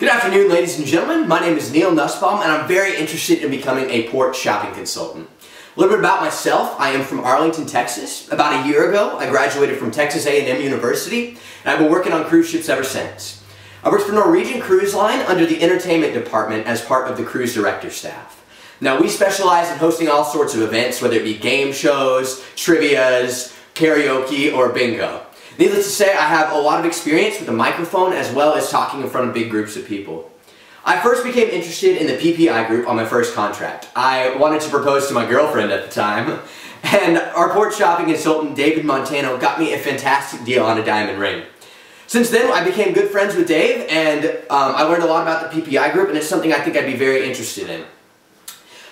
Good afternoon, ladies and gentlemen. My name is Neil Nussbaum, and I'm very interested in becoming a port shopping consultant. A little bit about myself. I am from Arlington, Texas. About a year ago, I graduated from Texas A&M University, and I've been working on cruise ships ever since. I worked for Norwegian Cruise Line under the entertainment department as part of the cruise director staff. Now, we specialize in hosting all sorts of events, whether it be game shows, trivias, karaoke, or bingo. Needless to say, I have a lot of experience with the microphone as well as talking in front of big groups of people. I first became interested in the PPI group on my first contract. I wanted to propose to my girlfriend at the time, and our port shopping consultant David Montano got me a fantastic deal on a diamond ring. Since then, I became good friends with Dave, and I learned a lot about the PPI group, and it's something I think I'd be very interested in.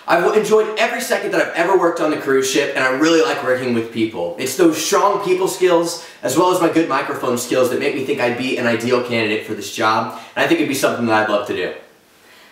I've enjoyed every second that I've ever worked on the cruise ship, and I really like working with people. It's those strong people skills, as well as my good microphone skills, that make me think I'd be an ideal candidate for this job, and I think it'd be something that I'd love to do.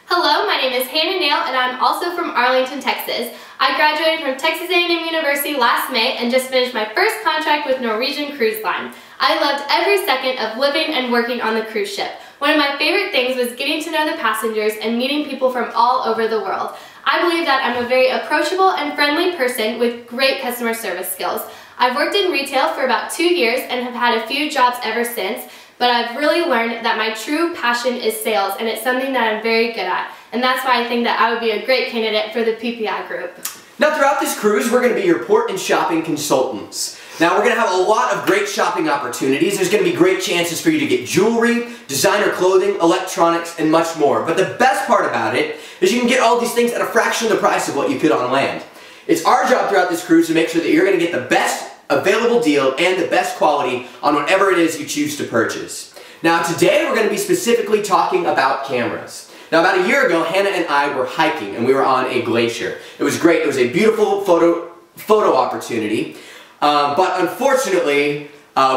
Hello, my name is Hannah Nail, and I'm also from Arlington, Texas. I graduated from Texas A&M University last May and just finished my first contract with Norwegian Cruise Line. I loved every second of living and working on the cruise ship. One of my favorite things was getting to know the passengers and meeting people from all over the world. I believe that I'm a very approachable and friendly person with great customer service skills. I've worked in retail for about 2 years and have had a few jobs ever since, but I've really learned that my true passion is sales, and it's something that I'm very good at. And that's why I think that I would be a great candidate for the PPI group. Now, throughout this cruise, we're going to be your port and shopping consultants. Now, we're going to have a lot of great shopping opportunities. There's going to be great chances for you to get jewelry, designer clothing, electronics, and much more. But the best part about it is you can get all these things at a fraction of the price of what you could on land. It's our job throughout this cruise to make sure that you're going to get the best available deal and the best quality on whatever it is you choose to purchase. Now, today we're going to be specifically talking about cameras. Now, about a year ago, Hannah and I were hiking, and we were on a glacier. It was great. It was a beautiful photo opportunity. But unfortunately,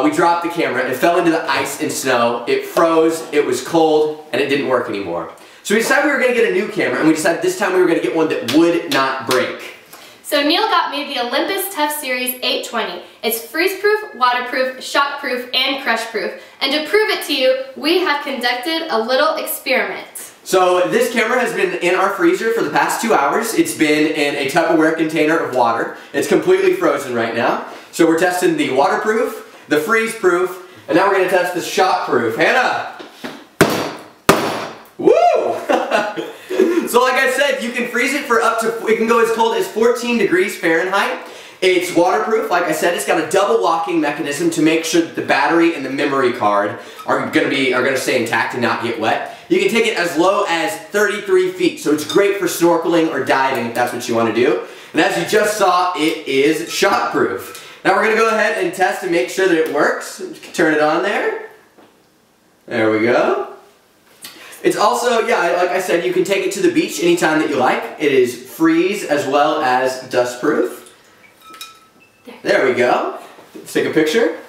we dropped the camera. It fell into the ice and snow. It froze, it was cold, and it didn't work anymore. So we decided we were going to get a new camera, and we decided this time we were going to get one that would not break. So Neil got me the Olympus Tough Series 820. It's freeze-proof, waterproof, shock-proof, and crush-proof. And to prove it to you, we have conducted a little experiment. So this camera has been in our freezer for the past 2 hours. It's been in a Tupperware container of water. It's completely frozen right now. So we're testing the waterproof, the freeze-proof, and now we're going to test the shock-proof. Hannah! Woo! So like I said, you can freeze it for it can go as cold as 14 degrees Fahrenheit. It's waterproof. Like I said, it's got a double locking mechanism to make sure that the battery and the memory card are going to stay intact and not get wet. You can take it as low as 33 feet, so it's great for snorkeling or diving if that's what you want to do. And as you just saw, it is shockproof. Now we're going to go ahead and test and make sure that it works. Turn it on there. There we go. It's also, yeah, like I said, you can take it to the beach anytime that you like. It is freeze as well as dust proof. There we go. Let's take a picture.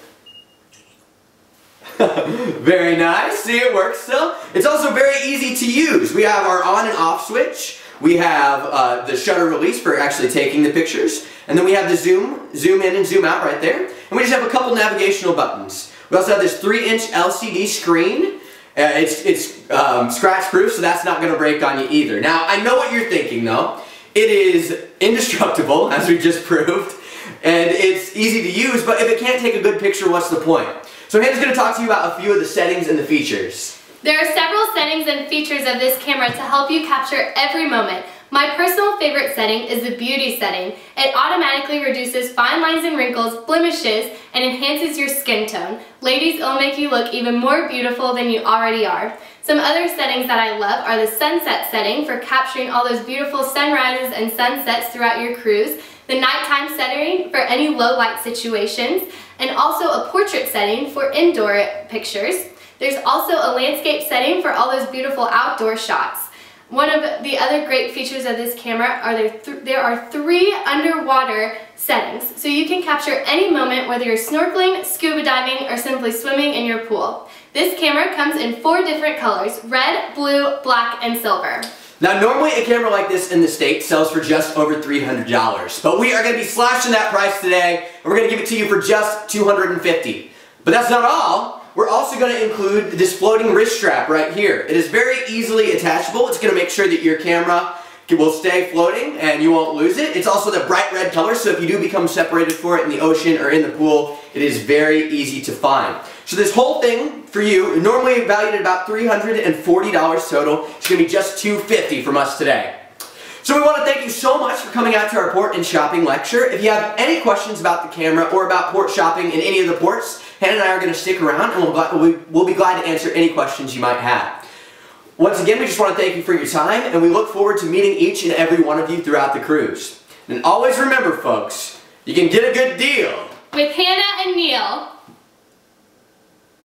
Very nice. See, it works still. It's also very easy to use. We have our on and off switch. We have the shutter release for actually taking the pictures. And then we have the zoom in and zoom out right there. And we just have a couple navigational buttons. We also have this 3-inch LCD screen. It's scratch proof, so that's not going to break on you either. Now, I know what you're thinking though. It is indestructible, as we just proved. And it's easy to use, but if it can't take a good picture, what's the point? So Hannah's going to talk to you about a few of the settings and the features. There are several settings and features of this camera to help you capture every moment. My personal favorite setting is the beauty setting. It automatically reduces fine lines and wrinkles, blemishes, and enhances your skin tone. Ladies, it'll make you look even more beautiful than you already are. Some other settings that I love are the sunset setting for capturing all those beautiful sunrises and sunsets throughout your cruise, the nighttime setting for any low light situations, and also a portrait setting for indoor pictures. There's also a landscape setting for all those beautiful outdoor shots. One of the other great features of this camera are there are 3 underwater settings, so you can capture any moment whether you're snorkeling, scuba diving, or simply swimming in your pool. This camera comes in 4 different colors: red, blue, black, and silver. Now, normally a camera like this in the States sells for just over $300, but we are going to be slashing that price today, and we're going to give it to you for just $250. But that's not all. we're also going to include this floating wrist strap right here. It is very easily attachable. It's going to make sure that your camera will stay floating and you won't lose it. It's also the bright red color, so if you do become separated for it in the ocean or in the pool, it is very easy to find. So this whole thing for you, normally valued at about $340 total, it's going to be just $250 from us today. So we want to thank you so much for coming out to our port and shopping lecture. If you have any questions about the camera or about port shopping in any of the ports, Hannah and I are going to stick around and we'll be glad to answer any questions you might have. Once again, we just want to thank you for your time, and we look forward to meeting each and every one of you throughout the cruise. And always remember, folks, you can get a good deal with Hannah and Neil.